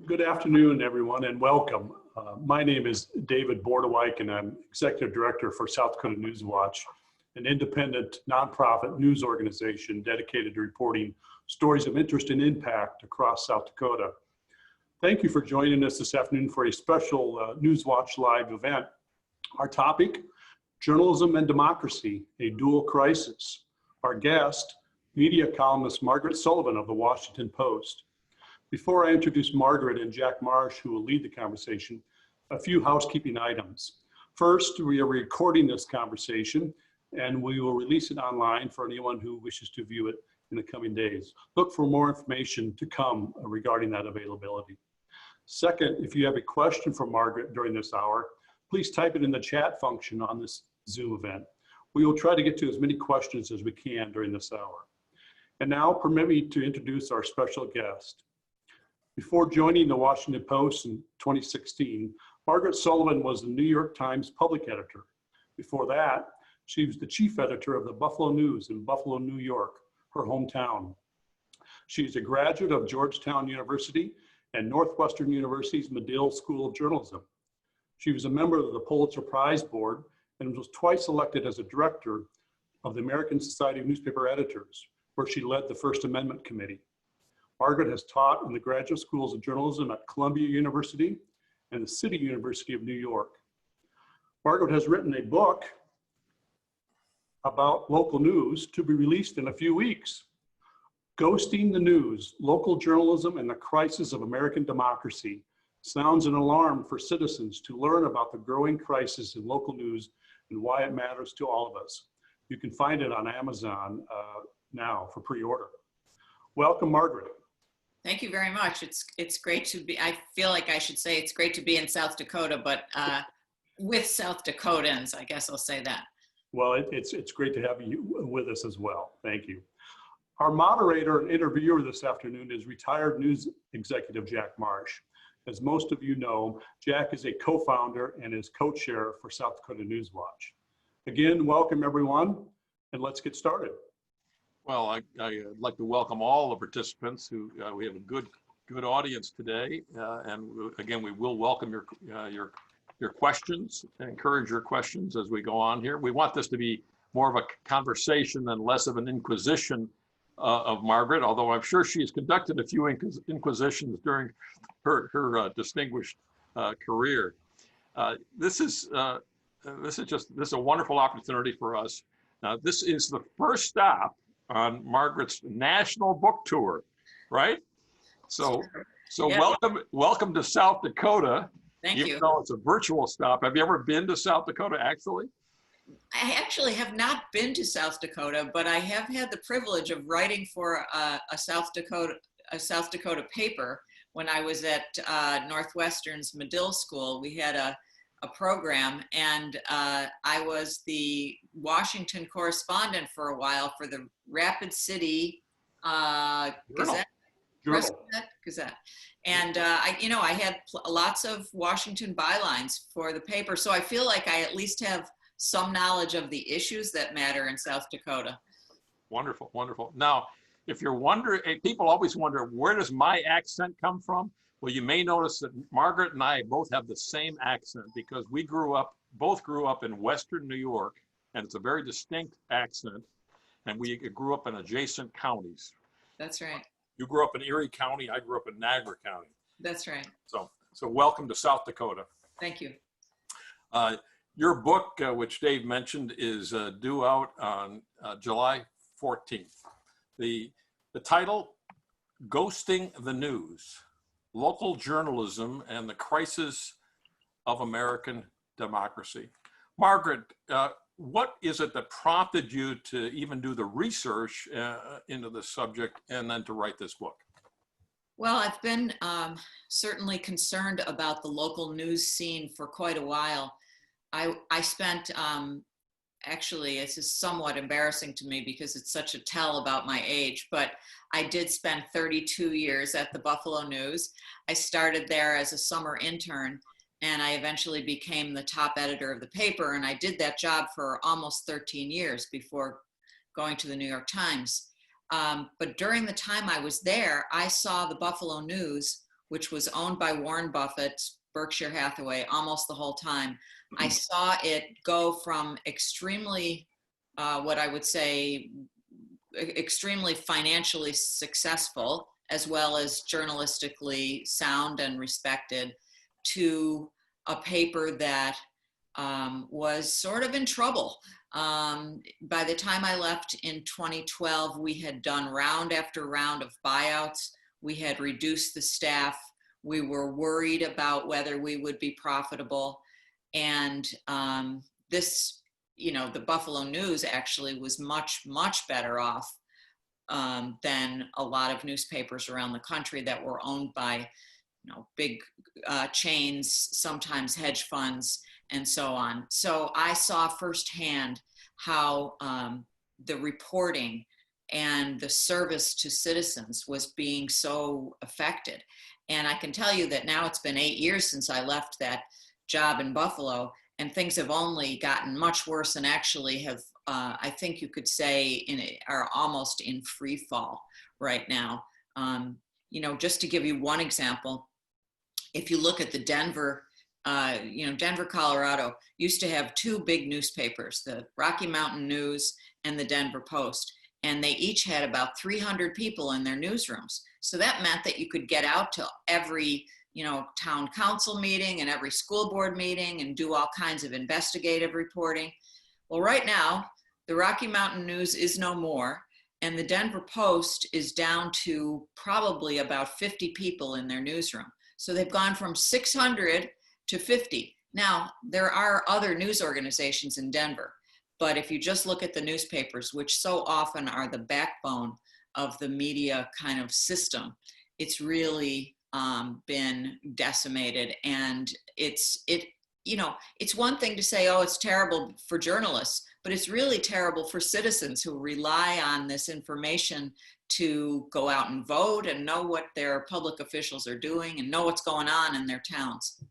Good afternoon, everyone, and welcome. My name is David Bordewijk, and I'm Executive Director for South Dakota Newswatch, an independent nonprofit news organization dedicated to reporting stories of interest and impact across South Dakota. Thank you for joining us this afternoon for a special Newswatch Live event. Our topic, Journalism and Democracy, a Dual Crisis. Our guest, media columnist Margaret Sullivan of the Washington Post. Before I introduce Margaret and Jack Marsh, who will lead the conversation, a few housekeeping items. First, we are recording this conversation and we will release it online for anyone who wishes to view it in the coming days. Look for more information to come regarding that availability. Second, if you have a question for Margaret during this hour, please type it in the chat function on this Zoom event. We will try to get to as many questions as we can during this hour. And now permit me to introduce our special guest. Before joining the Washington Post in 2016, Margaret Sullivan was the New York Times public editor. Before that, she was the chief editor of the Buffalo News in Buffalo, New York, her hometown. She is a graduate of Georgetown University and Northwestern University's Medill School of Journalism. She was a member of the Pulitzer Prize Board and was twice elected as a director of the American Society of Newspaper Editors, where she led the First Amendment Committee. Margaret has taught in the graduate schools of journalism at Columbia University and the City University of New York. Margaret has written a book about local news to be released in a few weeks. Ghosting the News, Local Journalism and the Crisis of American Democracy sounds an alarm for citizens to learn about the growing crisis in local news and why it matters to all of us. You can find it on Amazon now for pre-order. Welcome, Margaret. Thank you very much. It's great to be, I feel like I should say it's great to be in South Dakota, but with South Dakotans, I guess I'll say that. Well, it's great to have you with us as well. Thank you. Our moderator and interviewer this afternoon is retired news executive Jack Marsh. As most of you know, Jack is a co-founder and is co-chair for South Dakota Newswatch. Again, welcome everyone, and let's get started. Well, I'd like to welcome all the participants. We have a good audience today, and again, we will welcome your questions and encourage your questions as we go on here. We want this to be more of a conversation than less of an inquisition of Margaret, although I'm sure she's conducted a few inquisitions during her distinguished career. This is a wonderful opportunity for us. Now, this is the first stop on Margaret's national book tour, right? So yeah. Welcome to South Dakota. Thank you. Even though it's a virtual stop. Have you ever been to South Dakota, actually? I actually have not been to South Dakota, but I have had the privilege of writing for a South Dakota paper. When I was at Northwestern's Medill School, we had a program, and I was the Washington correspondent for a while for the Rapid City Gazette. And I had lots of Washington bylines for the paper, so I feel like I at least have some knowledge of the issues that matter in South Dakota. Wonderful, wonderful. Now, if you're wondering, people always wonder, where does my accent come from? Well, you may notice that Margaret and I both have the same accent because we both grew up in Western New York, and it's a very distinct accent, and we grew up in adjacent counties. That's right. You grew up in Erie County, I grew up in Niagara County. That's right. So welcome to South Dakota. Thank you. Your book, which Dave mentioned, is due out on July 14th. The title, Ghosting the News, Local Journalism and the Crisis of American Democracy. Margaret, what is it that prompted you to even do the research into the subject and then to write this book? Well, I've been certainly concerned about the local news scene for quite a while. I spent, actually, this is somewhat embarrassing to me because it's such a tell about my age, but I did spend 32 years at the Buffalo News. I started there as a summer intern, and I eventually became the top editor of the paper, and I did that job for almost 13 years before going to the New York Times. But during the time I was there, I saw the Buffalo News which was owned by Warren Buffett's Berkshire Hathaway almost the whole time, I saw it go from extremely, what I would say, extremely financially successful, as well as journalistically sound and respected, to a paper that was sort of in trouble. By the time I left in 2012, we had done round after round of buyouts. We had reduced the staff. We were worried about whether we would be profitable. And this, the Buffalo News actually was much, much better off than a lot of newspapers around the country that were owned by, big chains, sometimes hedge funds, and so on. So I saw firsthand how the reporting and the service to citizens was being so affected. And I can tell you that now it's been 8 years since I left that job in Buffalo, and things have only gotten much worse, and actually have, I think you could say, are almost in free fall right now. Just to give you one example, if you look at the Denver, Denver, Colorado used to have two big newspapers, the Rocky Mountain News and the Denver Post, and they each had about 300 people in their newsrooms. So that meant that you could get out to every, town council meeting and every school board meeting and do all kinds of investigative reporting. Well, right now, the Rocky Mountain News is no more, and the Denver Post is down to probably about 50 people in their newsroom. So they've gone from 600 to 50. Now, there are other news organizations in Denver, but if you just look at the newspapers, which so often are the backbone of the media kind of system, it's really been decimated. And it's one thing to say, oh, it's terrible for journalists, but it's really terrible for citizens who rely on this information to go out and vote and know what their public officials are doing and know what's going on in their towns.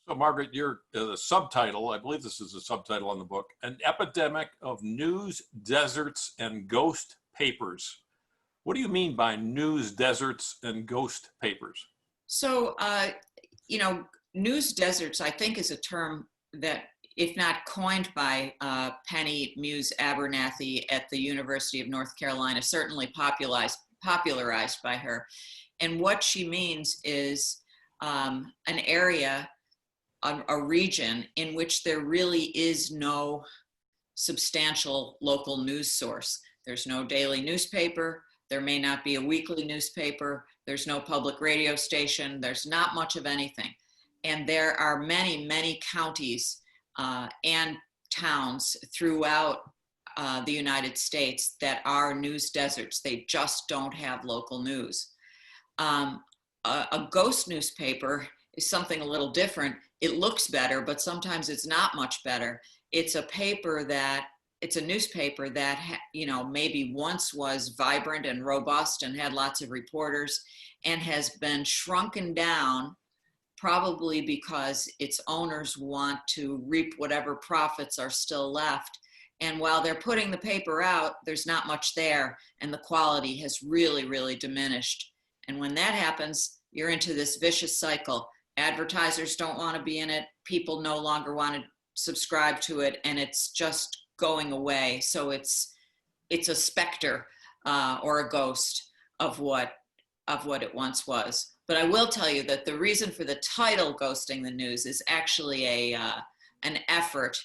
So Margaret, you're the subtitle, I believe this is a subtitle on the book, An Epidemic of News Deserts and Ghost Papers. What do you mean by news deserts and ghost papers? So, news deserts, I think, is a term that, if not coined by Penny Muse Abernathy at the University of North Carolina, certainly popularized by her. And what she means is an area, a region in which there really is no substantial local news source. There's no daily newspaper. There may not be a weekly newspaper. There's no public radio station. There's not much of anything. And there are many, many counties and towns throughout the United States that are news deserts. They just don't have local news. A ghost newspaper is something a little different. It looks better, but sometimes it's not much better. It's a newspaper that, maybe once was vibrant and robust and had lots of reporters, and has been shrunken down, probably because its owners want to reap whatever profits are still left. And while they're putting the paper out, there's not much there, and the quality has really, really diminished. And when that happens, you're into this vicious cycle. Advertisers don't want to be in it. People no longer want to subscribe to it, and it's just going away. So it's a specter or a ghost of what it once was. But I will tell you that the reason for the title "Ghosting the News" is actually an effort,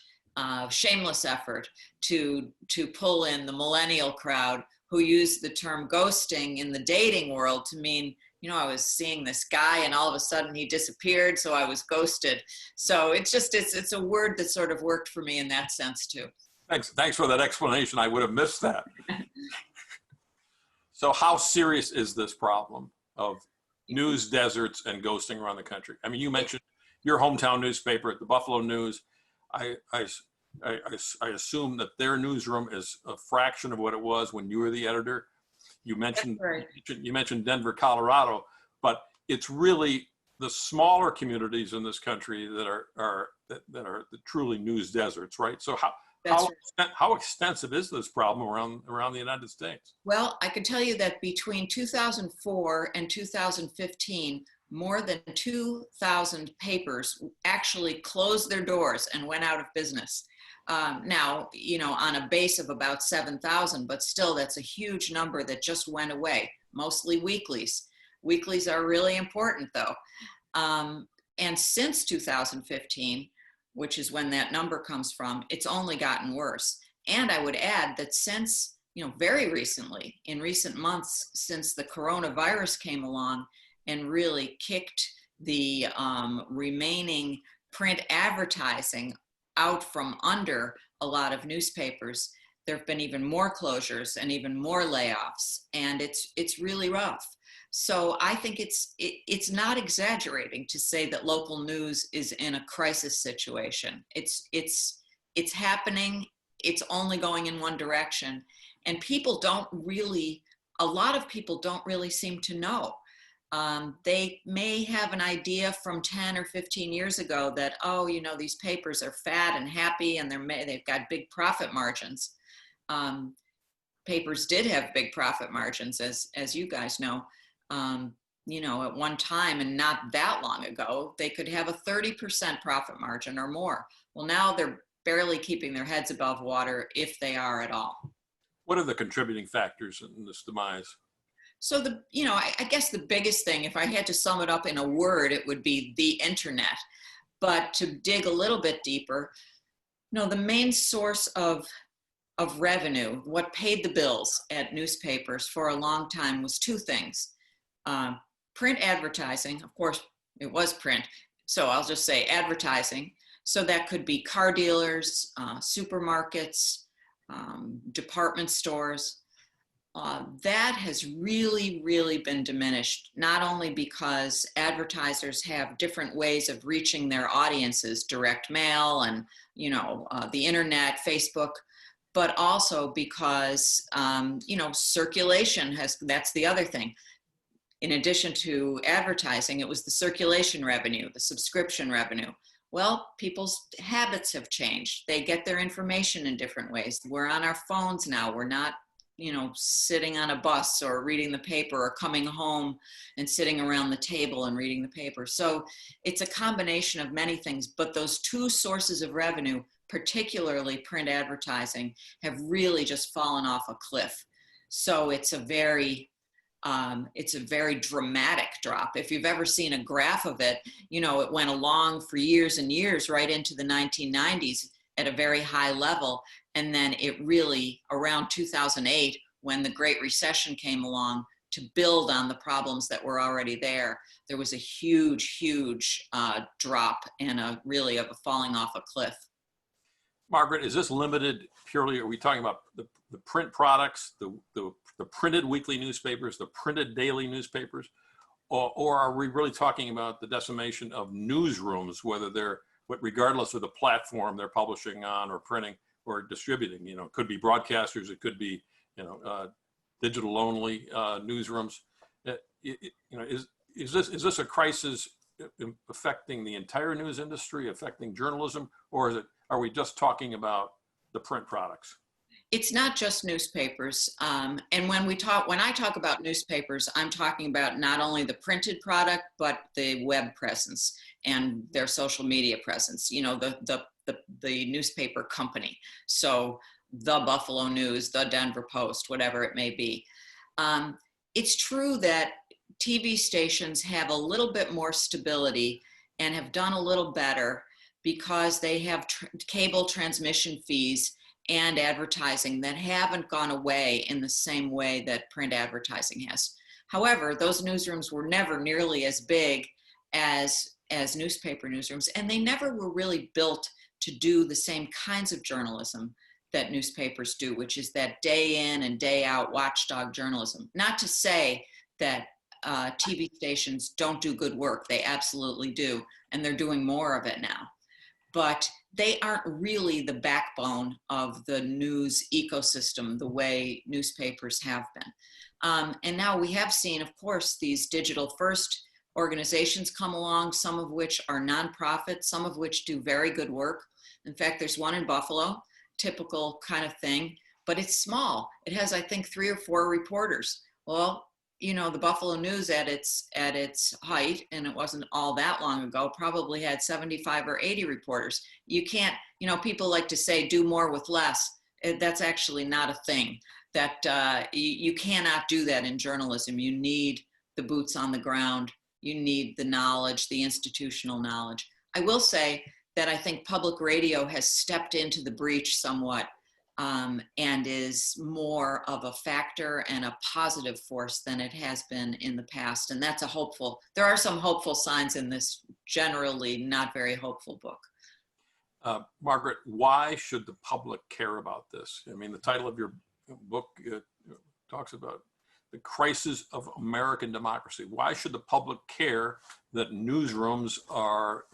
shameless effort, to pull in the millennial crowd who use the term ghosting in the dating world to mean, I was seeing this guy and all of a sudden he disappeared, so I was ghosted. So it's a word that sort of worked for me in that sense too. Thanks for that explanation. I would have missed that. So how serious is this problem of news deserts and ghosting around the country? I mean, you mentioned your hometown newspaper, the Buffalo News. I assume that their newsroom is a fraction of what it was when you were the editor. You mentioned Denver, Colorado, but it's really the smaller communities in this country that are the truly news deserts, right? So how extensive is this problem around the United States? Well, I can tell you that between 2004 and 2015, more than 2,000 papers actually closed their doors and went out of business. Now, on a base of about 7,000, but still that's a huge number that just went away, mostly weeklies. Weeklies are really important though. And since 2015, which is when that number comes from, it's only gotten worse. And I would add that since, very recently, in recent months, since the coronavirus came along and really kicked the remaining print advertising out from under a lot of newspapers, there have been even more closures and even more layoffs, and it's really rough. So I think it's not exaggerating to say that local news is in a crisis situation. It's happening. It's only going in one direction, and a lot of people don't really seem to know. They may have an idea from 10 or 15 years ago that, these papers are fat and happy and they've got big profit margins. Papers did have big profit margins, as you guys know. At one time, and not that long ago, they could have a 30% profit margin or more. Well, now they're barely keeping their heads above water, if they are at all. What are the contributing factors in this demise? So I guess the biggest thing, if I had to sum it up in a word, it would be the internet. But to dig a little bit deeper, the main source of revenue, what paid the bills at newspapers for a long time, was two things. Print advertising, of course, it was print. So I'll just say advertising. So that could be car dealers, supermarkets, department stores. That has really, really been diminished, not only because advertisers have different ways of reaching their audiences, direct mail and, the internet, Facebook, but also because, circulation that's the other thing. In addition to advertising, it was the circulation revenue, the subscription revenue. Well, people's habits have changed. They get their information in different ways. We're on our phones now. We're not, sitting on a bus or reading the paper, or coming home and sitting around the table and reading the paper. So it's a combination of many things, but those two sources of revenue, particularly print advertising, have really just fallen off a cliff. So it's a very dramatic drop. If you've ever seen a graph of it, it went along for years and years, right into the 1990s at a very high level. And then it really, around 2008, when the Great Recession came along, to build on the problems that were already there, there was a huge, huge drop and a falling off a cliff. Margaret, is this limited purely, are we talking about the print products, the printed weekly newspapers, the printed daily newspapers, or are we really talking about the decimation of newsrooms, regardless of the platform they're publishing on or printing or distributing? It could be broadcasters, it could be, digital only newsrooms. Is this a crisis affecting the entire news industry, affecting journalism, or are we just talking about the print products? It's not just newspapers. And when I talk about newspapers, I'm talking about not only the printed product, but the web presence and their social media presence, the newspaper company. So the Buffalo News, the Denver Post, whatever it may be. It's true that TV stations have a little bit more stability and have done a little better because they have cable transmission fees and advertising that haven't gone away in the same way that print advertising has. However, those newsrooms were never nearly as big as newspaper newsrooms, and they never were really built to do the same kinds of journalism that newspapers do, which is that day in and day out watchdog journalism. Not to say that TV stations don't do good work. They absolutely do, and they're doing more of it now. But they aren't really the backbone of the news ecosystem the way newspapers have been. And now we have seen, of course, these digital first organizations come along, some of which are nonprofit, some of which do very good work. In fact, there's one in Buffalo, typical kind of thing, but it's small. It has, I think, 3 or 4 reporters. Well, you know, the Buffalo News at its height, and it wasn't all that long ago, probably had 75 or 80 reporters. You can't, you know, people like to say do more with less. That's actually not a thing. That you cannot do that in journalism. You need the boots on the ground. You need the knowledge, the institutional knowledge. I will say that I think public radio has stepped into the breach somewhat, and is more of a factor and a positive force than it has been in the past. And that's a hopeful, there are some hopeful signs in this generally not very hopeful book. Margaret, why should the public care about this? I mean, the title of your book talks about the crisis of American democracy. Why should the public care that newsrooms are,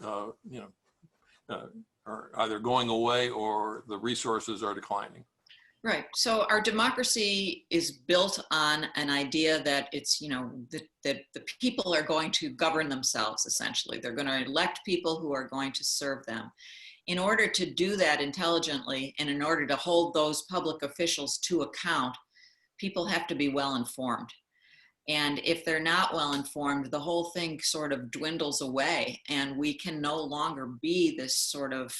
are either going away or the resources are declining? Right. So our democracy is built on an idea that it's, you know, that the people are going to govern themselves, essentially. They're going to elect people who are going to serve them. In order to do that intelligently, and in order to hold those public officials to account, people have to be well informed. And if they're not well informed, the whole thing sort of dwindles away, and we can no longer be this sort of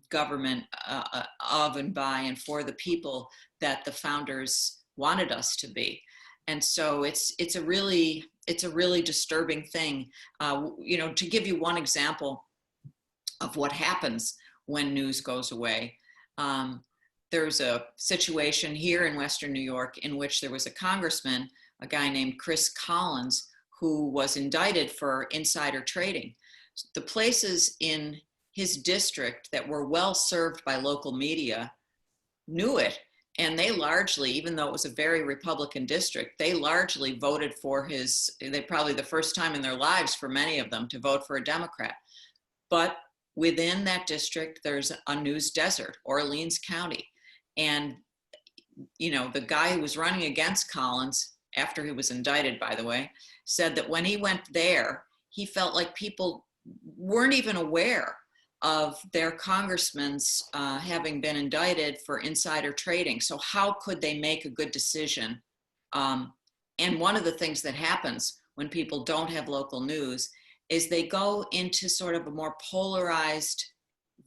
government of and by and for the people that the founders wanted us to be. And so it's a really disturbing thing. You know, to give you one example of what happens when news goes away. There's a situation here in Western New York in which there was a congressman, a guy named Chris Collins, who was indicted for insider trading. The places in his district that were well served by local media knew it, and they largely, even though it was a very Republican district, they largely voted for they probably the first time in their lives for many of them to vote for a Democrat. But within that district, there's a news desert, Orleans County. And, you know, the guy who was running against Collins, after he was indicted, by the way, said that when he went there, he felt like people weren't even aware of their congressmen's having been indicted for insider trading. So how could they make a good decision? And one of the things that happens when people don't have local news is they go into sort of a more polarized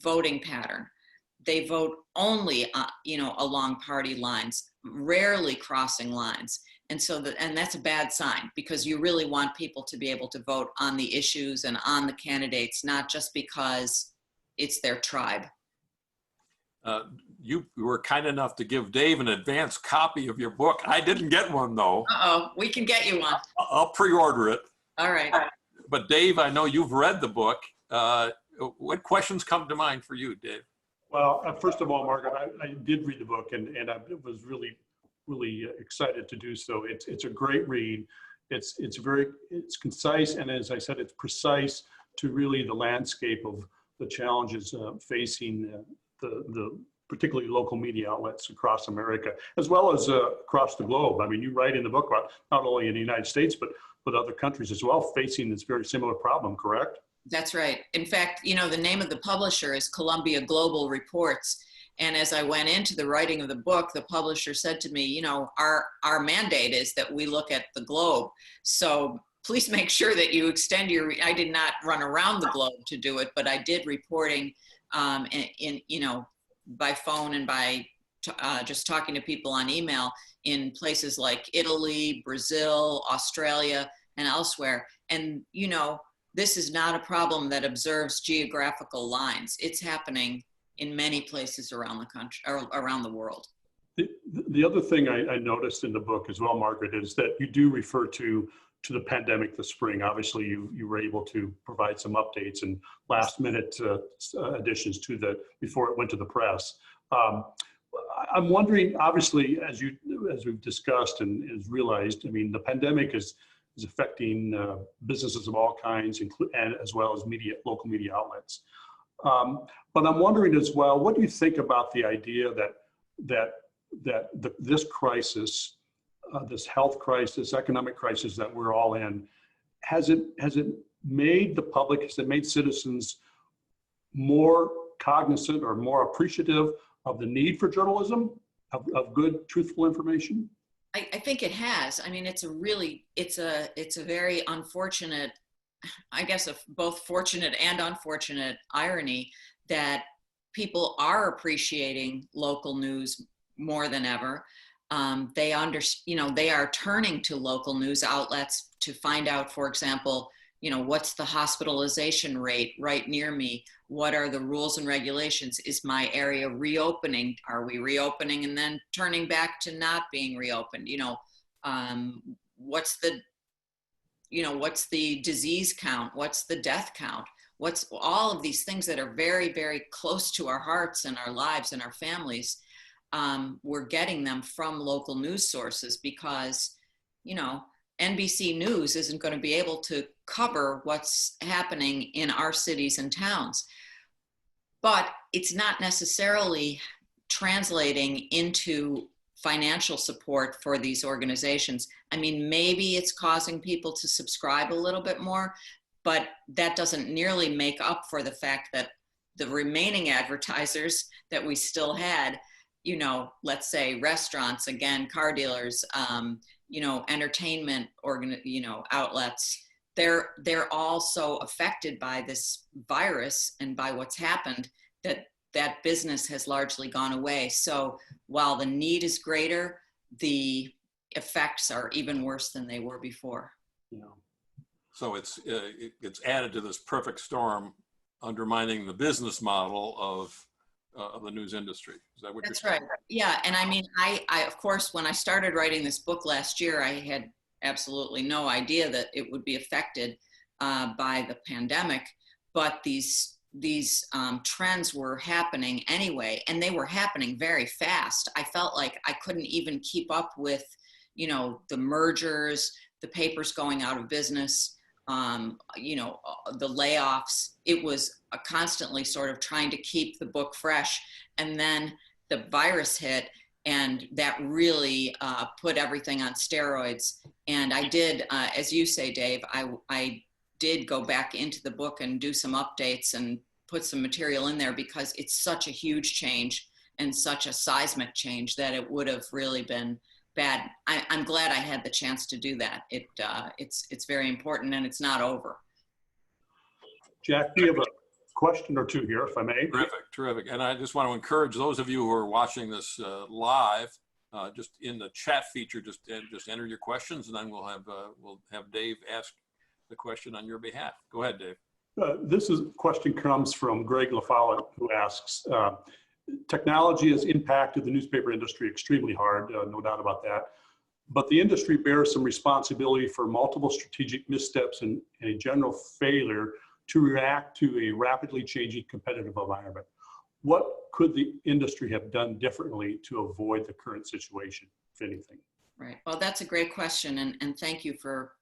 voting pattern. They vote only, you know, along party lines, rarely crossing lines. And so and that's a bad sign, because you really want people to be able to vote on the issues and on the candidates, not just because it's their tribe. You were kind enough to give Dave an advance copy of your book. I didn't get one though. Uh-oh, we can get you one. I'll pre-order it. All right. But Dave, I know you've read the book. What questions come to mind for you, Dave? Well, first of all, Margaret, I did read the book, and I was really excited to do so. It's a great read. It's concise, and as I said, it's precise to really the landscape of the challenges facing the particularly local media outlets across America, as well as across the globe. I mean, you write in the book about not only in the United States, but other countries as well facing this very similar problem, correct? That's right. In fact, you know, the name of the publisher is Columbia Global Reports. And as I went into the writing of the book, the publisher said to me, you know, our mandate is that we look at the globe. So please make sure that you extend I did not run around the globe to do it, but I did reporting in you know, by phone and by just talking to people on email in places like Italy, Brazil, Australia, and elsewhere. And, you know, this is not a problem that observes geographical lines. It's happening in many places around the country, or around the world. The other thing I noticed in the book as well, Margaret, is that you do refer to the pandemic this spring. Obviously, you were able to provide some updates and last minute additions to before it went to the press. I'm wondering, obviously, as we've discussed and is realized, I mean, the pandemic is affecting businesses of all kinds, and as well as local media outlets. But I'm wondering as well, what do you think about the idea that this crisis, this health crisis, economic crisis that we're all in, has it made the public, has it made citizens more cognizant or more appreciative of the need for journalism, of good, truthful information? I think it has. I mean, it's a very unfortunate, I guess, of both fortunate and unfortunate irony that people are appreciating local news more than ever. They are turning to local news outlets to find out, for example, what's the hospitalization rate right near me? What are the rules and regulations? Is my area reopening? Are we reopening and then turning back to not being reopened? What's the disease count? What's the death count? What's all of these things that are very, very close to our hearts and our lives and our families? We're getting them from local news sources because, NBC News isn't going to be able to cover what's happening in our cities and towns. But it's not necessarily translating into financial support for these organizations. I mean, maybe it's causing people to subscribe a little bit more, but that doesn't nearly make up for the fact that the remaining advertisers that we still had, let's say restaurants, again, car dealers, entertainment outlets, they're all so affected by this virus and by what's happened that business has largely gone away. So while the need is greater, the effects are even worse than they were before. So it's added to this perfect storm, undermining the business model of the news industry. Is that what That's you're saying? right. Yeah. And I mean, I, of course, when I started writing this book last year, I had absolutely no idea that it would be affected by the pandemic, but these trends were happening anyway, and they were happening very fast. I felt like I couldn't even keep up with, the mergers, the papers going out of business, the layoffs. It was constantly sort of trying to keep the book fresh. And then the virus hit, and that really put everything on steroids. And I did, as you say, Dave, I did go back into the book and do some updates and put some material in there because it's such a huge change and such a seismic change that it would have really been bad. I'm glad I had the chance to do that. It's very important, and it's not over. Jack, we have a question or two here, if I may. Terrific. And I just want to encourage those of you who are watching this live, just in the chat feature, just enter your questions, and then we'll have Dave ask the question on your behalf. Go ahead, Dave. This question comes from Greg LaFollette, who asks, technology has impacted the newspaper industry extremely hard, no doubt about that. But the industry bears some responsibility for multiple strategic missteps and a general failure to react to a rapidly changing competitive environment. What could the industry have done differently to avoid the current situation, if anything? Right. Well, that's a great question, and thank you for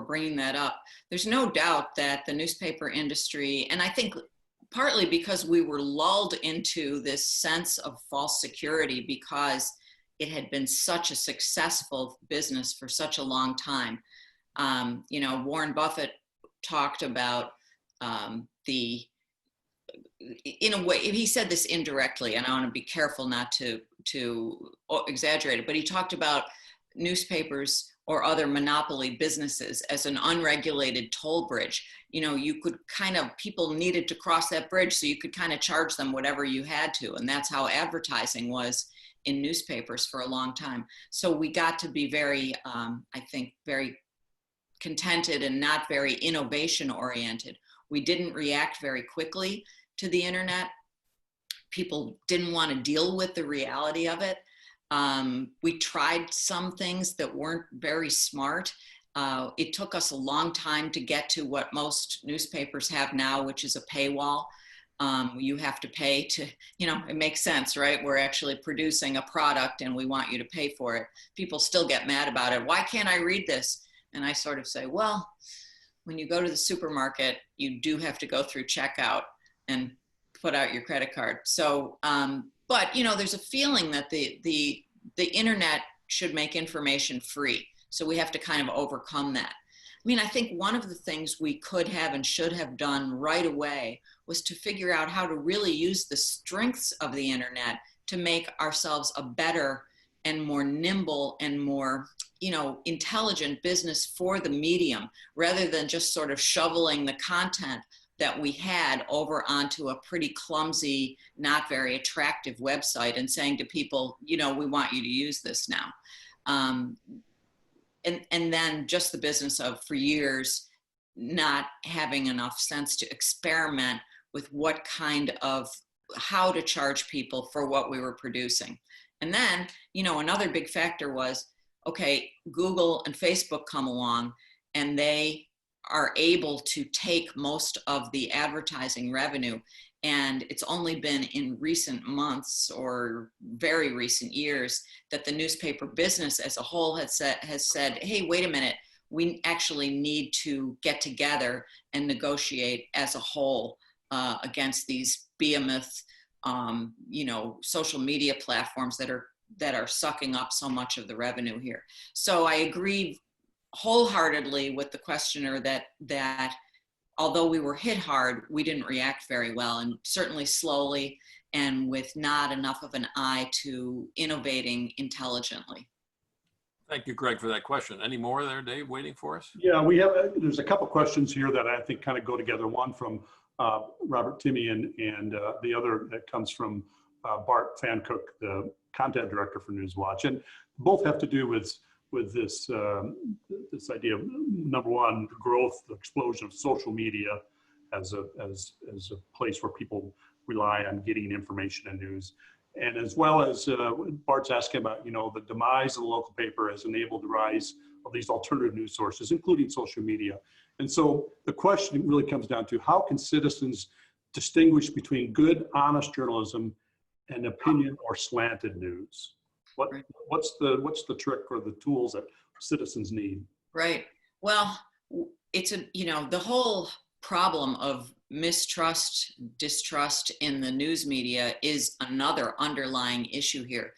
bringing that up. There's no doubt that the newspaper industry, and I think partly because we were lulled into this sense of false security because it had been such a successful business for such a long time. Warren Buffett talked about in a way, he said this indirectly, and I want to be careful not to exaggerate it, but he talked about newspapers or other monopoly businesses as an unregulated toll bridge. You could people needed to cross that bridge, so you could kind of charge them whatever you had to. And that's how advertising was in newspapers for a long time. So we got to be very, I think, very contented and not very innovation oriented. We didn't react very quickly to the internet. People didn't want to deal with the reality of it. We tried some things that weren't very smart. It took us a long time to get to what most newspapers have now, which is a paywall. You have to pay to, it makes sense, right? We're actually producing a product and we want you to pay for it. People still get mad about it. Why can't I read this? And I sort of say, well, when you go to the supermarket, you do have to go through checkout and put out your credit card. So, but there's a feeling that the internet should make information free. So we have to kind of overcome that. I mean, I think one of the things we could have and should have done right away was to figure out how to really use the strengths of the internet to make ourselves a better and more nimble and more, intelligent business for the medium, rather than just sort of shoveling the content that we had over onto a pretty clumsy, not very attractive website and saying to people, we want you to use this now. And then just the business of, for years, not having enough sense to experiment with how to charge people for what we were producing. And then, another big factor was, okay, Google and Facebook come along and they are able to take most of the advertising revenue. And it's only been in recent months or very recent years that the newspaper business as a whole has said, hey, wait a minute, we actually need to get together and negotiate as a whole against these behemoth, social media platforms that are sucking up so much of the revenue here. So I agree wholeheartedly with the questioner that although we were hit hard, we didn't react very well, and certainly slowly and with not enough of an eye to innovating intelligently. Thank you, Greg, for that question. Any more there, Dave, waiting for us? Yeah, there's a couple questions here that I think kind of go together. One from Robert Timian, and the other that comes from Bart Fancook, the content director for Newswatch. And both have to do with this this idea of, number one, the growth, the explosion of social media as a place where people rely on getting information and news. And as well as Bart's asking about, the demise of the local paper has enabled the rise of these alternative news sources, including social media. And so the question really comes down to, how can citizens distinguish between good, honest journalism and opinion or slanted news? What's the trick or the tools that citizens need? Right. Well, it's the whole problem of mistrust, distrust in the news media is another underlying issue here.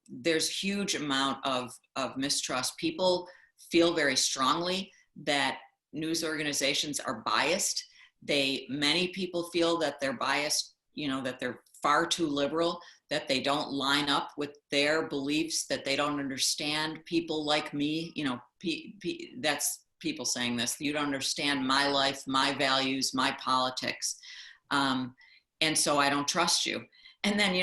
There's huge amount of mistrust. People feel very strongly that news organizations are biased. Many people feel that they're biased, that they're far too liberal, that they don't line up with their beliefs, that they don't understand people like me. That's people saying this. You don't understand my life, my values, my politics. And so I don't trust you. And then,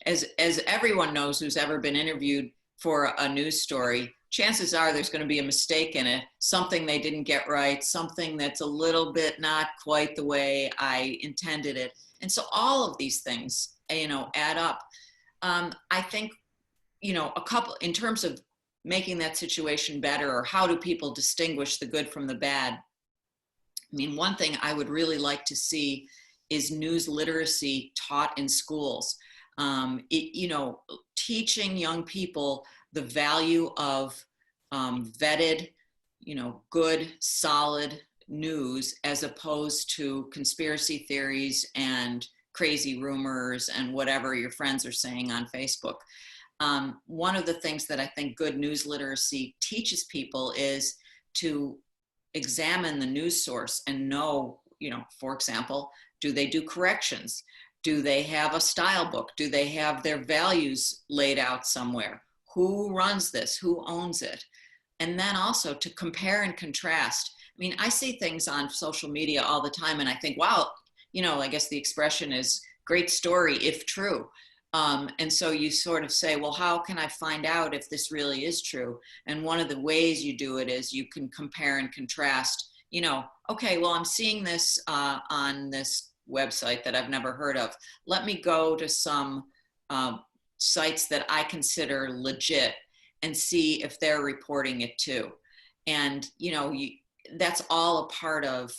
as everyone knows who's ever been interviewed for a news story, chances are there's going to be a mistake in it, something they didn't get right, something that's a little bit not quite the way I intended it. And so all of these things, add up. I think, a couple, in terms of making that situation better, or how do people distinguish the good from the bad? I mean, one thing I would really like to see is news literacy taught in schools. Teaching young people the value of vetted, good, solid news, as opposed to conspiracy theories and crazy rumors and whatever your friends are saying on Facebook. One of the things that I think good news literacy teaches people is to examine the news source and know, for example, do they do corrections? Do they have a style book? Do they have their values laid out somewhere? Who runs this? Who owns it? And then also to compare and contrast. I mean, I see things on social media all the time and I think, wow, I guess the expression is great story if true. And so you sort of say, well, how can I find out if this really is true? And one of the ways you do it is you can compare and contrast, okay, well, I'm seeing this on this website that I've never heard of. Let me go to some sites that I consider legit and see if they're reporting it too. And, that's all a part of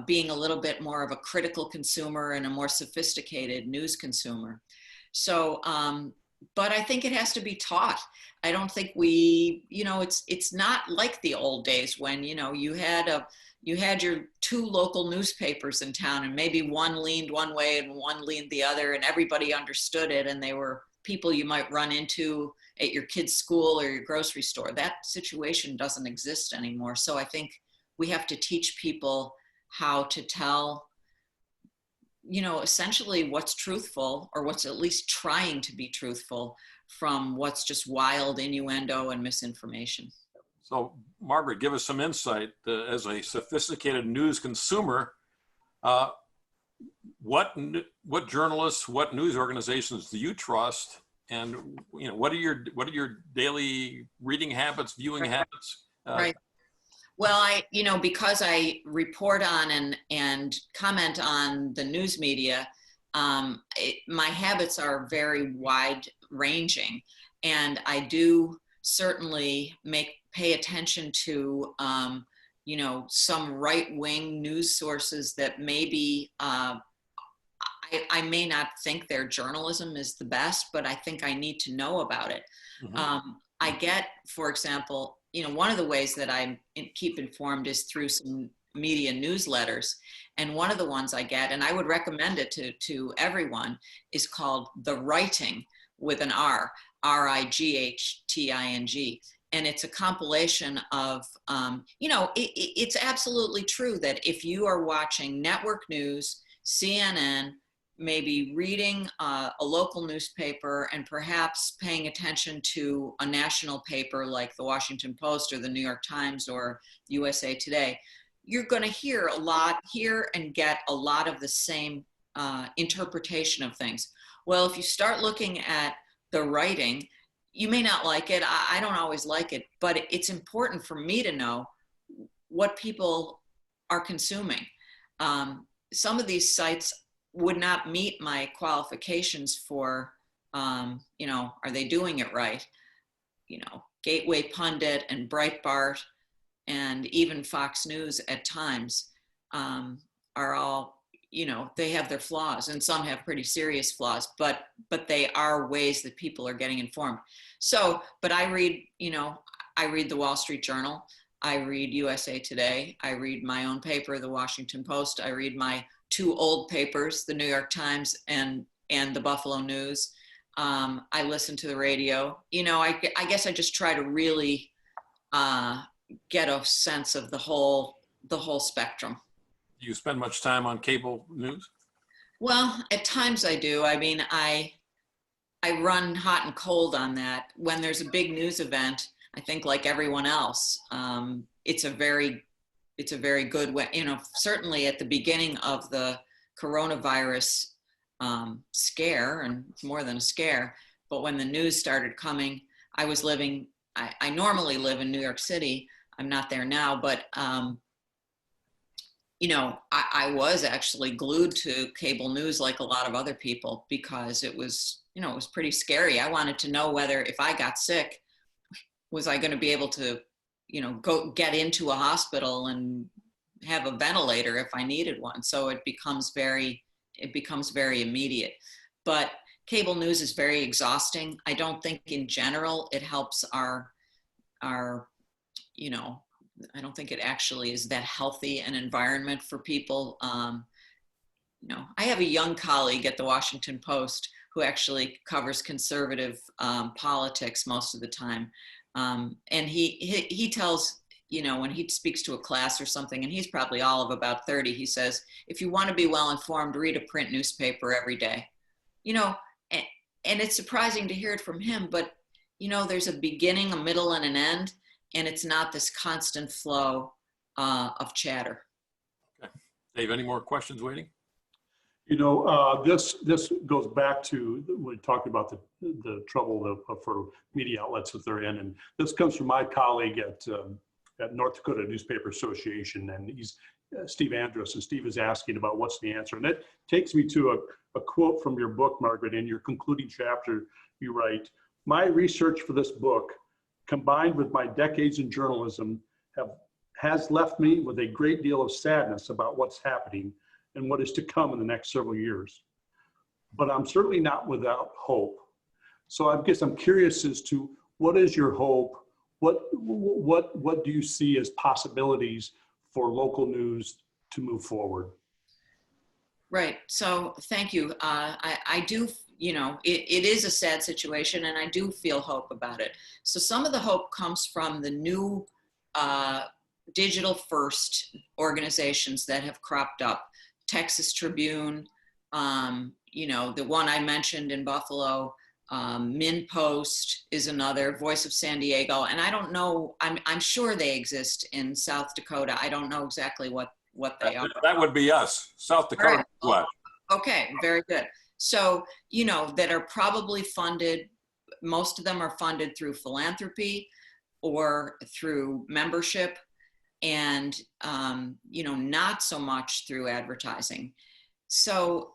being a little bit more of a critical consumer and a more sophisticated news consumer. So, but I think it has to be taught. I don't think it's not like the old days when, you had your two local newspapers in town and maybe one leaned one way and one leaned the other and everybody understood it. And they were people you might run into at your kid's school or your grocery store. That situation doesn't exist anymore. So I think we have to teach people how to tell, essentially what's truthful or what's at least trying to be truthful from what's just wild innuendo and misinformation. So, Margaret, give us some insight as a sophisticated news consumer. What journalists, what news organizations do you trust, and what are your daily reading habits, viewing habits? Right. Well, because I report on and comment on the news media, my habits are very wide ranging, and I do certainly pay attention to some right-wing news sources that maybe I may not think their journalism is the best, but I think I need to know about it. Mm-hmm. I get, for example, one of the ways that I keep informed is through some media newsletters. And one of the ones I get, and I would recommend it to everyone, is called The Writing with an R, RIGHTING. And it's a compilation of, it's absolutely true that if you are watching network news, CNN, maybe reading a local newspaper, and perhaps paying attention to a national paper like the Washington Post or the New York Times or USA Today, you're going to hear and get a lot of the same interpretation of things. Well, if you start looking at the writing, you may not like it. I don't always like it, but it's important for me to know what people are consuming. Some of these sites would not meet my qualifications for, are they doing it right? Gateway Pundit and Breitbart and even Fox News at times are all, they have their flaws, and some have pretty serious flaws, but they are ways that people are getting informed. So, but I read the Wall Street Journal, I read USA Today, I read my own paper, the Washington Post, I read my two old papers, the New York Times and the Buffalo News. I listen to the radio. I guess I just try to really get a sense of the whole spectrum. Do you spend much time on cable news? Well, at times I do. I mean, I run hot and cold on that. When there's a big news event, I think like everyone else, it's a very good way. Certainly at the beginning of the coronavirus scare, and it's more than a scare, but when the news started coming, I normally live in New York City. I'm not there now, but I was actually glued to cable news like a lot of other people, because it was pretty scary. I wanted to know whether, if I got sick, was I going to be able to, go get into a hospital and have a ventilator if I needed one. So it becomes very immediate. But cable news is very exhausting. I don't think in general it helps our I don't think it actually is that healthy an environment for people. I have a young colleague at the Washington Post who actually covers conservative politics most of the time. And he tells, when he speaks to a class or something, and he's probably all of about 30, he says, if you want to be well informed, read a print newspaper every day. And it's surprising to hear it from him, but there's a beginning, a middle, and an end, and it's not this constant flow of chatter. Okay. Dave, any more questions waiting? This goes back to, we talked about the trouble for media outlets that they're in, and this comes from my colleague at North Dakota Newspaper Association, and he's Steve Andrus, and Steve is asking about what's the answer. And that takes me to a quote from your book, Margaret. In your concluding chapter, you write, "My research for this book, combined with my decades in journalism, has left me with a great deal of sadness about what's happening and what is to come in the next several years. But I'm certainly not without hope." So I guess I'm curious as to, what is your hope? What do you see as possibilities for local news to move forward? Right. So thank you. I do, it is a sad situation, and I do feel hope about it. So some of the hope comes from the new digital first organizations that have cropped up. Texas Tribune, the one I mentioned in Buffalo, MinPost is another, Voice of San Diego. And I don't know, I'm sure they exist in South Dakota. I don't know exactly what they are. That would be us, South Dakota Newswatch. Okay, very good. So, that are probably funded, most of them are funded through philanthropy or through membership, and, not so much through advertising. So,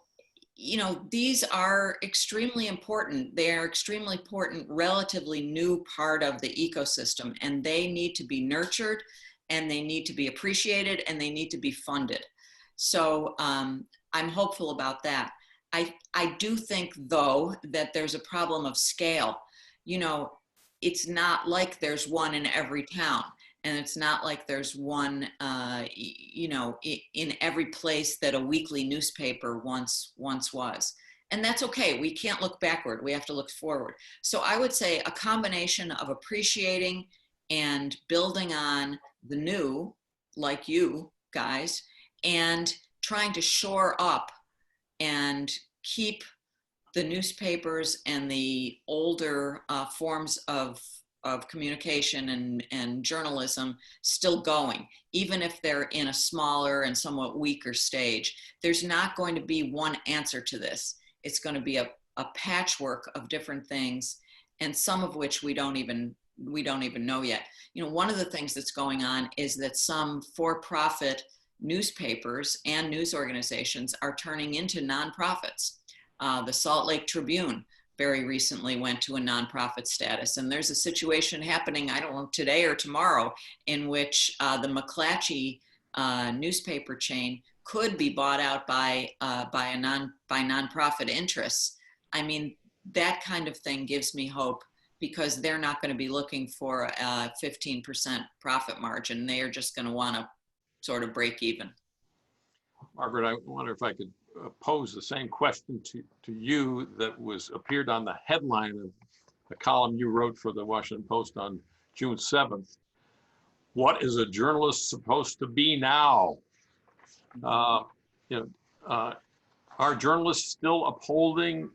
these are extremely important. They are extremely important, relatively new part of the ecosystem, and they need to be nurtured, and they need to be appreciated, and they need to be funded. So I'm hopeful about that. I do think, though, that there's a problem of scale. It's not like there's one in every town. And it's not like there's one, in every place that a weekly newspaper once was. And that's okay. We can't look backward. We have to look forward. So I would say a combination of appreciating and building on the new, like you guys, and trying to shore up and keep the newspapers and the older forms of communication and journalism still going, even if they're in a smaller and somewhat weaker stage. There's not going to be one answer to this. It's going to be a patchwork of different things, and some of which we don't even know yet. One of the things that's going on is that some for-profit newspapers and news organizations are turning into nonprofits. The Salt Lake Tribune very recently went to a nonprofit status. And there's a situation happening, I don't know, today or tomorrow, in which the McClatchy newspaper chain could be bought out by nonprofit interests. I mean, that kind of thing gives me hope, because they're not going to be looking for a 15% profit margin. They are just going to want to sort of break even. Margaret, I wonder if I could pose the same question to you that appeared on the headline of the column you wrote for the Washington Post on June 7th. What is a journalist supposed to be now? Are journalists still upholding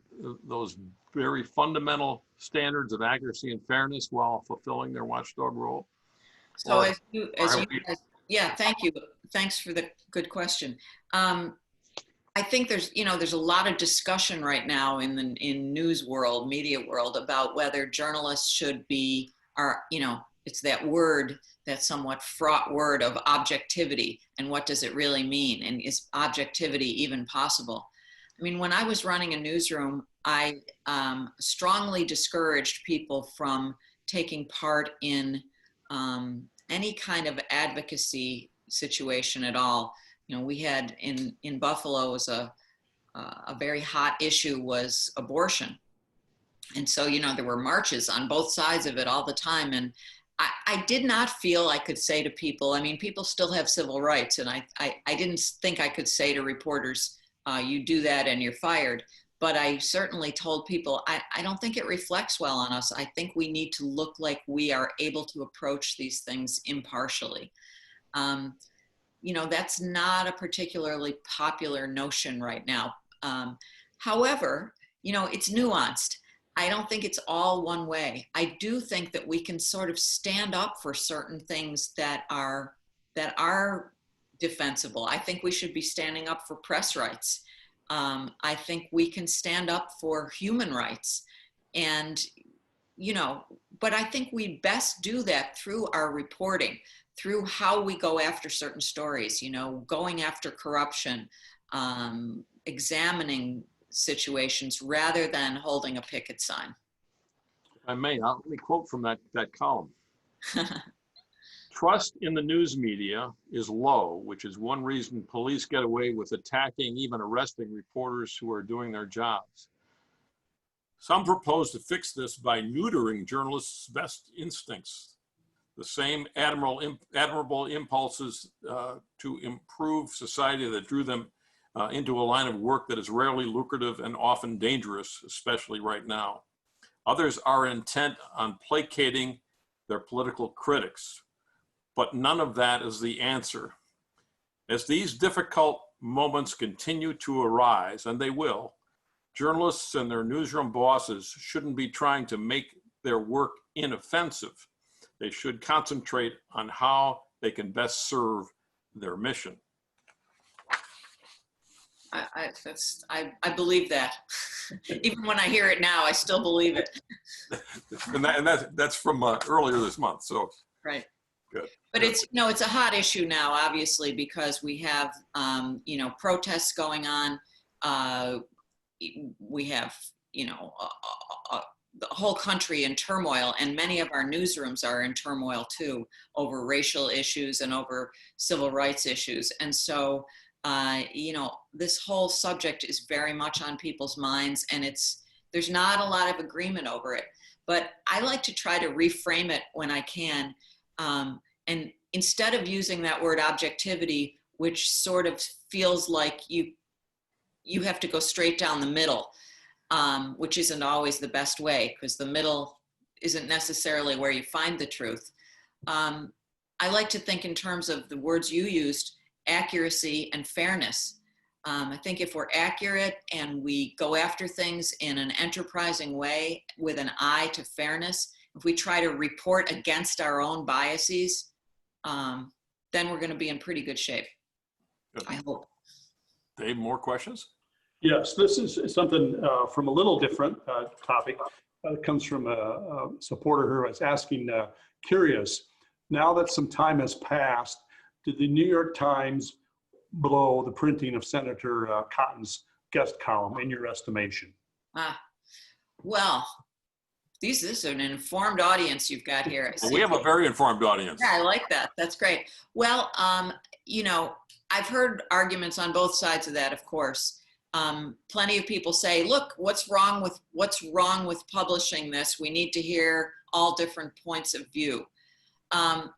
those very fundamental standards of accuracy and fairness while fulfilling their watchdog role? So yeah, thank you. Thanks for the good question. I think there's a lot of discussion right now in news world, media world, about whether journalists should be, it's that word, that somewhat fraught word of objectivity, and what does it really mean? And is objectivity even possible? I mean, when I was running a newsroom, I strongly discouraged people from taking part in any kind of advocacy situation at all. We had in Buffalo was a very hot issue was abortion. And so, there were marches on both sides of it all the time. And I did not feel I could say to people, I mean, people still have civil rights. And I didn't think I could say to reporters, you do that and you're fired. But I certainly told people, I don't think it reflects well on us. I think we need to look like we are able to approach these things impartially. That's not a particularly popular notion right now. However, it's nuanced. I don't think it's all one way. I do think that we can sort of stand up for certain things that are defensible. I think we should be standing up for press rights. I think we can stand up for human rights. And, but I think we best do that through our reporting, through how we go after certain stories, going after corruption, examining situations rather than holding a picket sign. If I may, let me quote from that column. Trust in the news media is low, which is one reason police get away with attacking, even arresting reporters who are doing their jobs. Some propose to fix this by neutering journalists' best instincts, the same admirable impulses to improve society that drew them into a line of work that is rarely lucrative and often dangerous, especially right now. Others are intent on placating their political critics, but none of that is the answer. As these difficult moments continue to arise, and they will, Journalists and their newsroom bosses shouldn't be trying to make their work inoffensive. They should concentrate on how they can best serve their mission. I believe that. Even when I hear it now, I still believe it. And that's from earlier this month. So right. Good. But Good. it's a hot issue now, obviously, because we have protests going on. We have the whole country in turmoil, and many of our newsrooms are in turmoil too, over racial issues and over civil rights issues. And so this whole subject is very much on people's minds, and there's not a lot of agreement over it. But I like to try to reframe it when I can. And instead of using that word objectivity, which sort of feels like you have to go straight down the middle, which isn't always the best way, because the middle isn't necessarily where you find the truth. I like to think in terms of the words you used, accuracy and fairness. I think if we're accurate and we go after things in an enterprising way with an eye to fairness, if we try to report against our own biases, then we're going to be in pretty good shape. Good. I hope. Dave, more questions? Yes, this is something from a little different topic. It comes from a supporter who is asking, curious, now that some time has passed, did the New York Times blow the printing of Senator Cotton's guest column in your estimation? Well, this is an informed audience you've got here. Well, we have a very informed audience. Yeah, I like that. That's great. Well, I've heard arguments on both sides of that, of course. Plenty of people say, look, what's wrong with publishing this? We need to hear all different points of view. I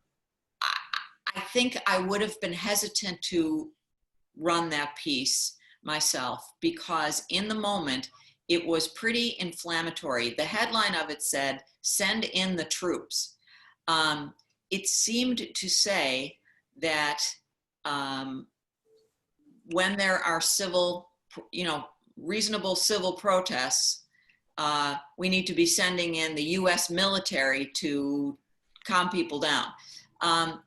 think I would have been hesitant to run that piece myself, because in the moment, it was pretty inflammatory. The headline of it said, "Send in the troops." It seemed to say that when there are reasonable civil protests, we need to be sending in the US military to calm people down.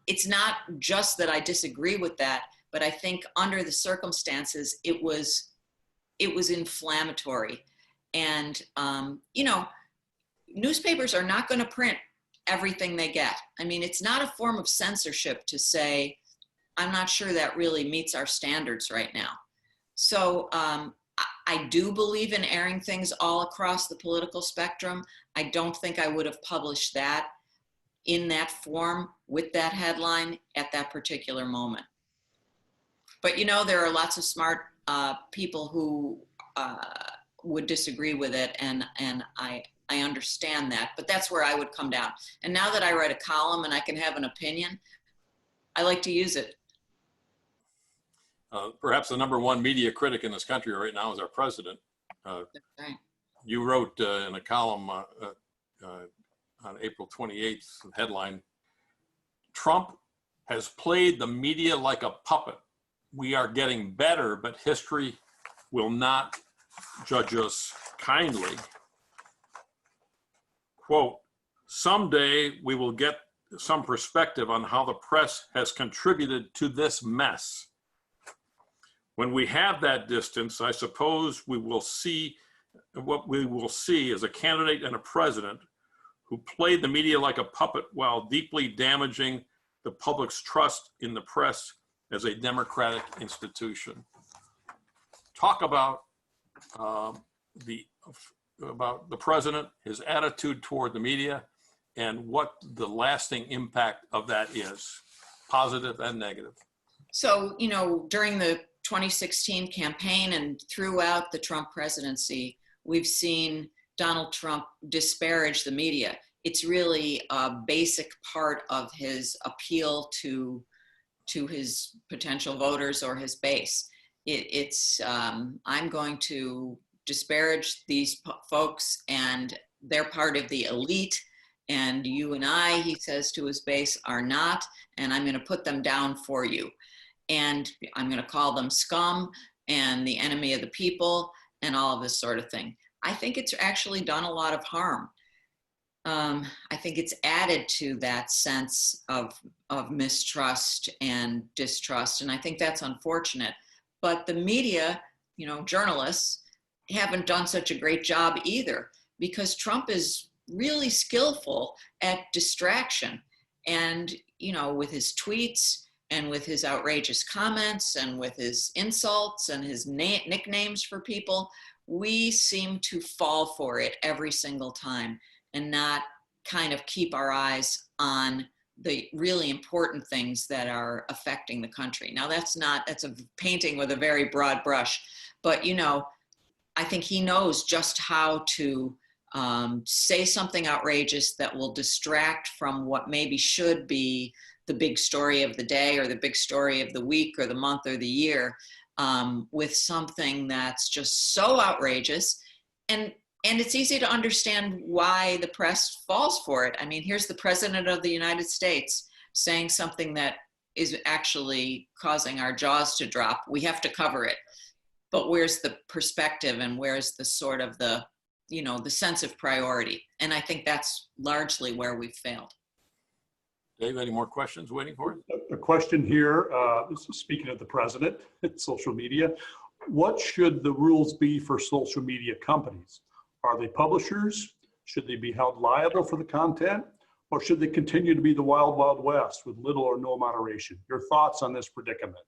It's not just that I disagree with that, but I think under the circumstances, it was inflammatory. And, newspapers are not going to print everything they get. I mean, it's not a form of censorship to say, I'm not sure that really meets our standards right now. So I do believe in airing things all across the political spectrum. I don't think I would have published that in that form with that headline at that particular moment. But there are lots of smart people who would disagree with it, and I understand that, but that's where I would come down. And now that I write a column and I can have an opinion, I like to use it. Perhaps the #1 media critic in this country right now is our president. Right. You wrote in a column on April 28th, headline, "Trump has played the media like a puppet. We are getting better, but history will not judge us kindly." Quote, "Someday we will get some perspective on how the press has contributed to this mess. When we have that distance, I suppose we will see what we will see as a candidate and a president who played the media like a puppet while deeply damaging the public's trust in the press as a democratic institution." Talk about the president, his attitude toward the media, and what the lasting impact of that is, positive and negative. So, during the 2016 campaign and throughout the Trump presidency, we've seen Donald Trump disparage the media. It's really a basic part of his appeal to his potential voters or his base. I'm going to disparage these folks, and they're part of the elite, and you and I, he says to his base, are not, and I'm going to put them down for you. And I'm going to call them scum and the enemy of the people. and all of this sort of thing. I think it's actually done a lot of harm. I think it's added to that sense of mistrust and distrust, and I think that's unfortunate. But the media, journalists, haven't done such a great job either, because Trump is really skillful at distraction. And, with his tweets and with his outrageous comments and with his insults and his nicknames for people, we seem to fall for it every single time and not kind of keep our eyes on the really important things that are affecting the country. Now, that's a painting with a very broad brush, but, I think he knows just how to say something outrageous that will distract from what maybe should be the big story of the day or the big story of the week or the month or the year, with something that's just so outrageous. And it's easy to understand why the press falls for it. I mean, here's the President of the United States saying something that is actually causing our jaws to drop. We have to cover it. But where's the perspective, and where's the sort of the sense of priority? And I think that's largely where we've failed. Dave, any more questions waiting for you? A question here, this is speaking of the president, social media. What should the rules be for social media companies? Are they publishers? Should they be held liable for the content? Or should they continue to be the wild, wild west with little or no moderation? Your thoughts on this predicament?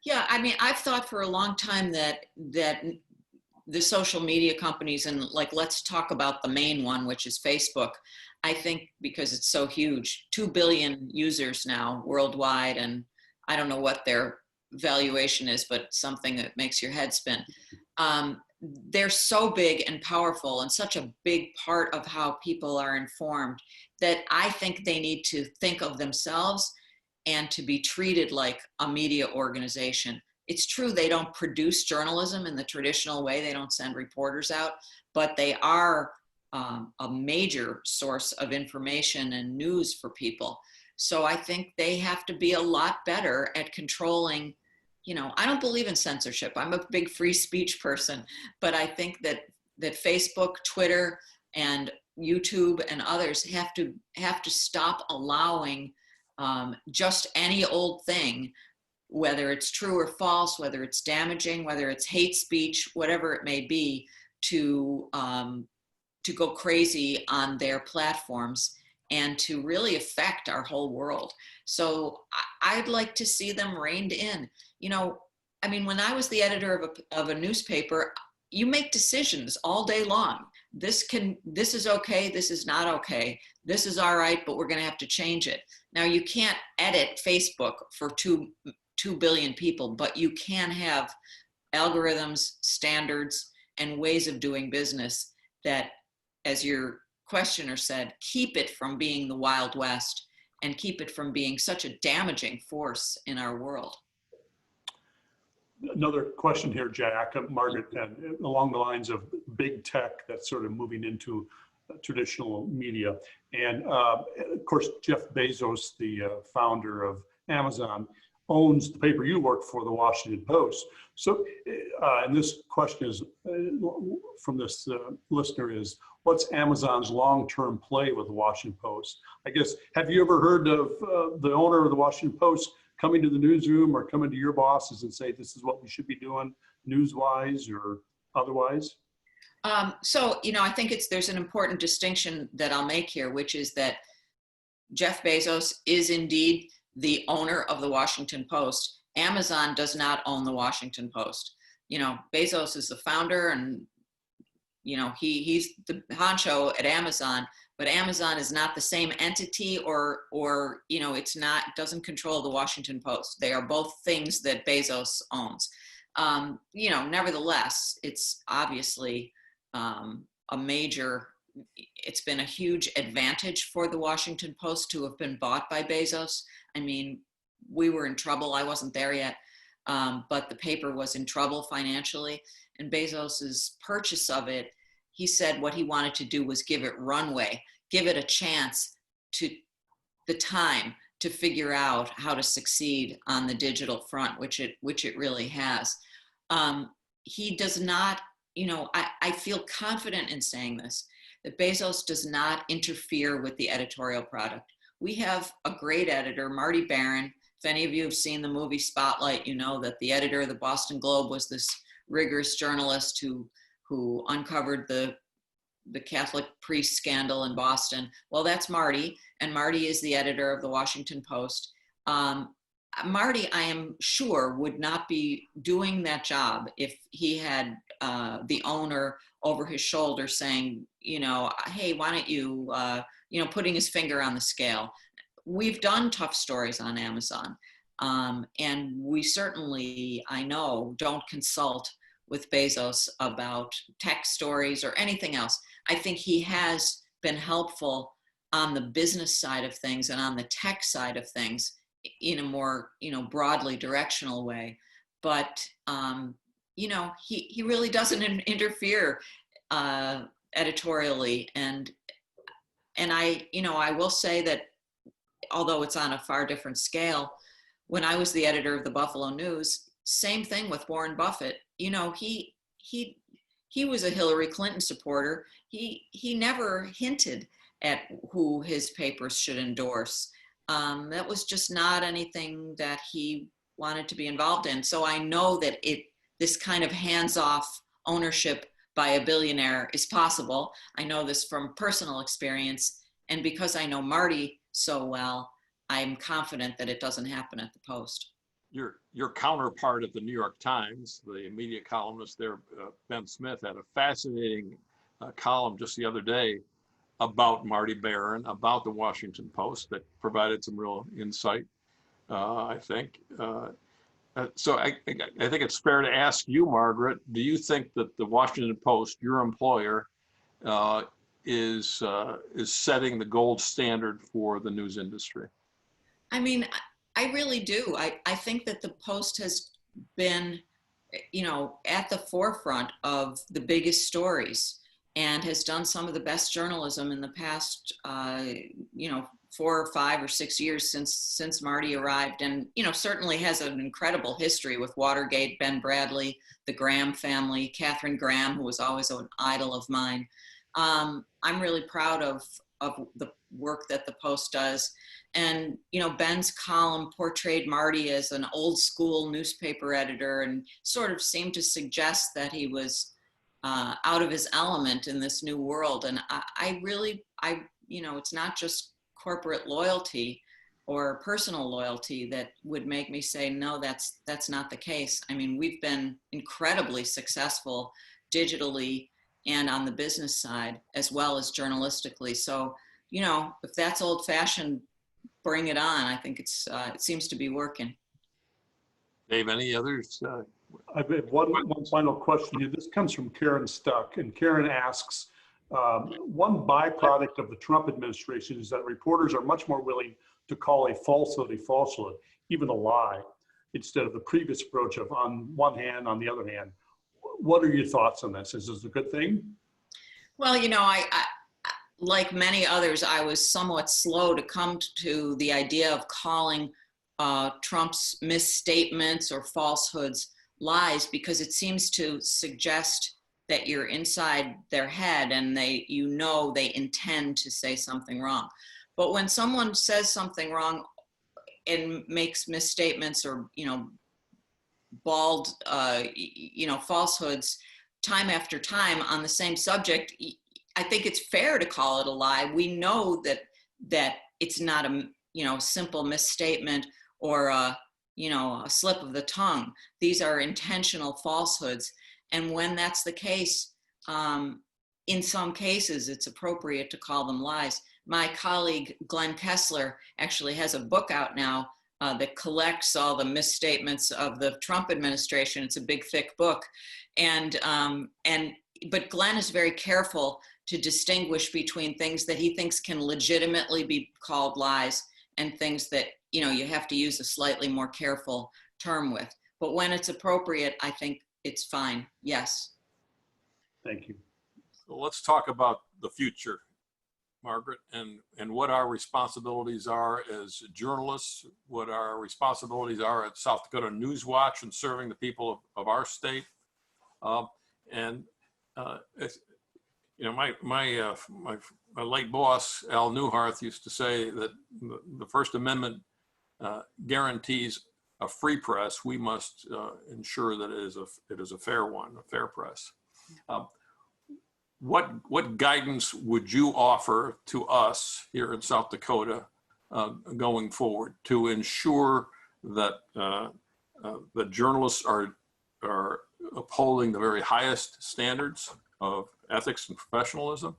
Yeah, I mean, I've thought for a long time that the social media companies, and let's talk about the main one, which is Facebook. I think because it's so huge, 2 billion users now worldwide, and I don't know what their valuation is, but something that makes your head spin. They're so big and powerful and such a big part of how people are informed that I think they need to think of themselves and to be treated like a media organization. It's true they don't produce journalism in the traditional way. They don't send reporters out, but they are a major source of information and news for people. So I think they have to be a lot better at controlling. I don't believe in censorship. I'm a big free speech person, but I think that Facebook, Twitter, and YouTube and others have to stop allowing just any old thing, whether it's true or false, whether it's damaging, whether it's hate speech, whatever it may be, to go crazy on their platforms and to really affect our whole world. So I'd like to see them reined in. I mean, when I was the editor of a newspaper, you make decisions all day long. This is okay, this is not okay, this is all right, but we're gonna have to change it. Now, you can't edit Facebook for 2 billion people, but you can have algorithms, standards, and ways of doing business that, as your questioner said, keep it from being the Wild West and keep it from being such a damaging force in our world. Another question here, Jack, Margaret, and along the lines of big tech that's sort of moving into traditional media. And of course, Jeff Bezos, the founder of Amazon, owns the paper you work for, the Washington Post. So, and this question is from this listener is, what's Amazon's long-term play with the Washington Post? I guess, have you ever heard of the owner of the Washington Post coming to the newsroom or coming to your bosses and say, this is what we should be doing news-wise or otherwise? So, I think there's an important distinction that I'll make here, which is that Jeff Bezos is indeed the owner of the Washington Post. Amazon does not own the Washington Post. Bezos is the founder, and he's the honcho at Amazon, but Amazon is not the same entity, or it doesn't control the Washington Post. They are both things that Bezos owns. Nevertheless, it's obviously it's been a huge advantage for the Washington Post to have been bought by Bezos. I mean, we were in trouble. I wasn't there yet, but the paper was in trouble financially. And Bezos's purchase of it, he said what he wanted to do was give it runway, give it a chance to the time to figure out how to succeed on the digital front, which it really has. He does not I feel confident in saying this, that Bezos does not interfere with the editorial product. We have a great editor, Marty Baron. If any of you have seen the movie Spotlight, you know that the editor of the Boston Globe was this rigorous journalist who uncovered the Catholic priest scandal in Boston. Well, that's Marty, and Marty is the editor of the Washington Post. Marty, I am sure, would not be doing that job if he had the owner over his shoulder saying, hey, why don't you, putting his finger on the scale. We've done tough stories on Amazon, and we certainly, I know, don't consult with Bezos about tech stories or anything else. I think he has been helpful on the business side of things and on the tech side of things in a more, broadly directional way. But, he really doesn't interfere editorially. And I will say that although it's on a far different scale, when I was the editor of the Buffalo News, same thing with Warren Buffett. He was a Hillary Clinton supporter. He never hinted at who his papers should endorse. That was just not anything that he wanted to be involved in. So I know that this kind of hands-off ownership by a billionaire is possible. I know this from personal experience. And because I know Marty so well, I'm confident that it doesn't happen at the Post. Your counterpart at the New York Times, the immediate columnist there, Ben Smith, had a fascinating column just the other day about Marty Baron, about the Washington Post, that provided some real insight, I think. So I think it's fair to ask you, Margaret, do you think that the Washington Post, your employer, is setting the gold standard for the news industry? I mean, I really do. I think that the Post has been, at the forefront of the biggest stories and has done some of the best journalism in the past, 4 or 5 or 6 years since Marty arrived, and certainly has an incredible history with Watergate, Ben Bradley, the Graham family, Katharine Graham, who was always an idol of mine. I'm really proud of the work that the Post does. And, Ben's column portrayed Marty as an old school newspaper editor and sort of seemed to suggest that he was out of his element in this new world. And I really, it's not just corporate loyalty or personal loyalty that would make me say, no, that's not the case. I mean, we've been incredibly successful digitally and on the business side, as well as journalistically. So, if that's old fashioned, bring it on. I think it seems to be working. Dave, any others? I have one final question here. This comes from Karen Stuck, and Karen asks, one byproduct of the Trump administration is that reporters are much more willing to call a falsehood, even a lie, instead of the previous approach of on one hand, on the other hand. What are your thoughts on this? Is this a good thing? Well, I like many others, I was somewhat slow to come to the idea of calling Trump's misstatements or falsehoods lies, because it seems to suggest that you're inside their head and they intend to say something wrong. But when someone says something wrong and makes misstatements or, bald, falsehoods time after time on the same subject, I think it's fair to call it a lie. We know that it's not a simple misstatement or a slip of the tongue. These are intentional falsehoods, and when that's the case, in some cases it's appropriate to call them lies. My colleague Glenn Kessler actually has a book out now that collects all the misstatements of the Trump administration. It's a big, thick book, but Glenn is very careful to distinguish between things that he thinks can legitimately be called lies and things that, you have to use a slightly more careful term with. But when it's appropriate, I think it's fine. Yes. Thank you. So let's talk about the future, Margaret, and what our responsibilities are as journalists, what our responsibilities are at South Dakota Newswatch and serving the people of our state. And you know, my late boss, Al Newharth, used to say that the First Amendment guarantees a free press. We must ensure that it is a fair one, a fair press. What guidance would you offer to us here in South Dakota going forward to ensure that the journalists are upholding the very highest standards of ethics and professionalism,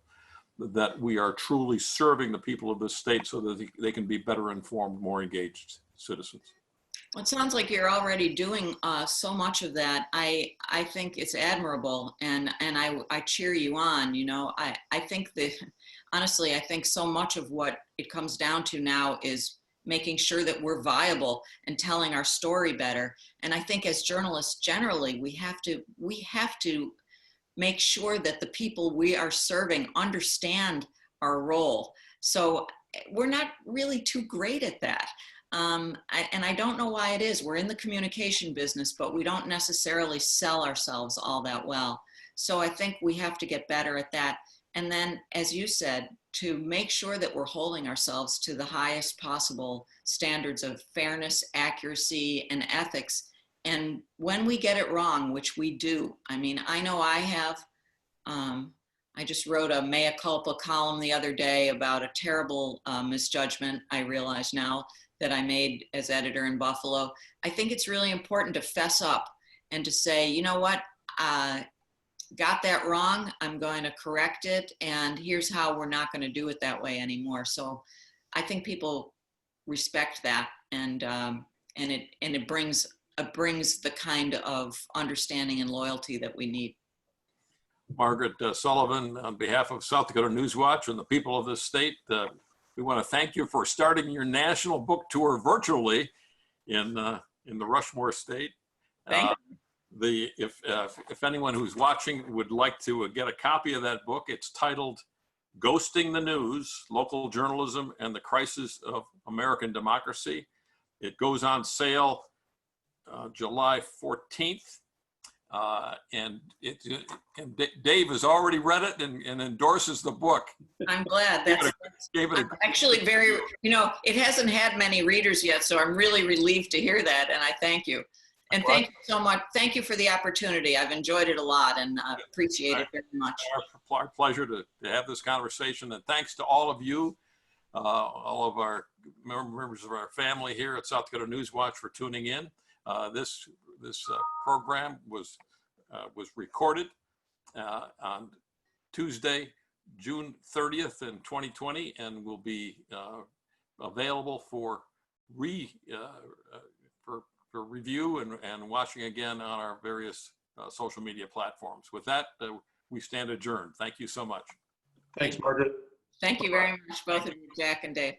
that we are truly serving the people of this state so that they can be better informed, more engaged citizens? Well, it sounds like you're already doing so much of that. I think it's admirable, and I cheer you on. You know, I think that, honestly, I think so much of what it comes down to now is making sure that we're viable and telling our story better. And I think as journalists generally, we have to make sure that the people we are serving understand our role. So we're not really too great at that. And I don't know why it is. We're in the communication business, but we don't necessarily sell ourselves all that well. So I think we have to get better at that. And then, as you said, to make sure that we're holding ourselves to the highest possible standards of fairness, accuracy, and ethics. And when we get it wrong, which we do, I mean, I know I have, I just wrote a mea culpa column the other day about a terrible misjudgment, I realize now, that I made as editor in Buffalo. I think it's really important to fess up and to say, you know what, got that wrong, I'm going to correct it, and here's how we're not going to do it that way anymore. So I think people respect that, and it brings the kind of understanding and loyalty that we need. Margaret Sullivan, on behalf of South Dakota Newswatch and the people of this state, we want to thank you for starting your national book tour virtually in the Rushmore State. Thank you. If anyone who's watching would like to get a copy of that book, it's titled "Ghosting the News: Local Journalism and the Crisis of American Democracy." It goes on sale July 14th. And Dave has already read it and endorses the book. I'm glad. I'm actually very, you know, it hasn't had many readers yet, so I'm really relieved to hear that, and I thank you. And thank you so much. Thank you for the opportunity. I've enjoyed it a lot and appreciate it very much. Our pleasure to have this conversation, and thanks to all of you, all of our members of our family here at South Dakota Newswatch for tuning in. This program was recorded on Tuesday, June 30th in 2020, and will be available for review and watching again on our various social media platforms. With that, we stand adjourned. Thank you so much. Thanks, Margaret. Thank you very much, both of you, Jack and Dave.